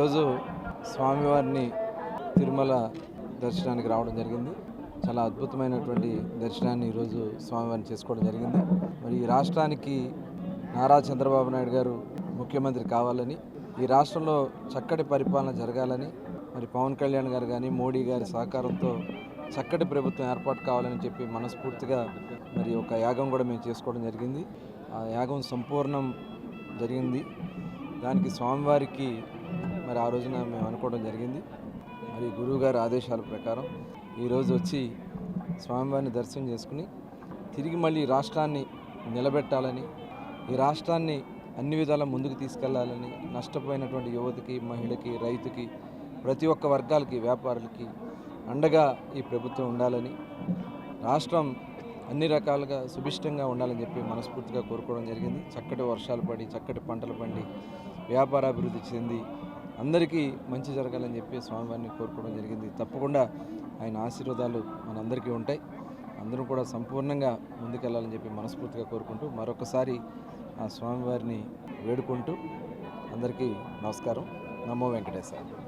ఈరోజు స్వామివారిని తిరుమల దర్శనానికి రావడం జరిగింది. చాలా అద్భుతమైనటువంటి దర్శనాన్ని ఈరోజు స్వామివారిని చేసుకోవడం జరిగింది. మరి ఈ రాష్ట్రానికి నారా చంద్రబాబు నాయుడు గారు ముఖ్యమంత్రి కావాలని, ఈ రాష్ట్రంలో చక్కటి పరిపాలన జరగాలని, మరి పవన్ కళ్యాణ్ గారు కానీ మోడీ గారి సహకారంతో చక్కటి ప్రభుత్వం ఏర్పాటు కావాలని చెప్పి మనస్ఫూర్తిగా మరి ఒక యాగం కూడా మేము చేసుకోవడం జరిగింది. ఆ యాగం సంపూర్ణం జరిగింది. దానికి స్వామివారికి మరి ఆ రోజున మేము అనుకోవడం జరిగింది. మరి గురువుగారి ఆదేశాల ప్రకారం ఈరోజు వచ్చి స్వామివారిని దర్శనం చేసుకుని తిరిగి మళ్ళీ రాష్ట్రాన్ని నిలబెట్టాలని, ఈ రాష్ట్రాన్ని అన్ని విధాలా ముందుకు తీసుకెళ్లాలని, నష్టపోయినటువంటి యువతకి, మహిళకి, రైతుకి, ప్రతి ఒక్క వర్గాలకి, వ్యాపారులకి అండగా ఈ ప్రభుత్వం ఉండాలని, రాష్ట్రం అన్ని రకాలుగా సుభిష్టంగా ఉండాలని చెప్పి మనస్ఫూర్తిగా కోరుకోవడం జరిగింది. చక్కటి వర్షాలు పడి, చక్కటి పంటలు పండి, వ్యాపారాభివృద్ధి చెంది అందరికీ మంచి జరగాలని చెప్పి స్వామివారిని కోరుకోవడం జరిగింది. తప్పకుండా ఆయన ఆశీర్వాదాలు మనందరికీ ఉంటాయి. అందరూ కూడా సంపూర్ణంగా ముందుకెళ్లాలని చెప్పి మనస్ఫూర్తిగా కోరుకుంటూ మరొకసారి ఆ స్వామివారిని వేడుకుంటూ అందరికీ నమస్కారం. నమో వెంకటేశ్వర.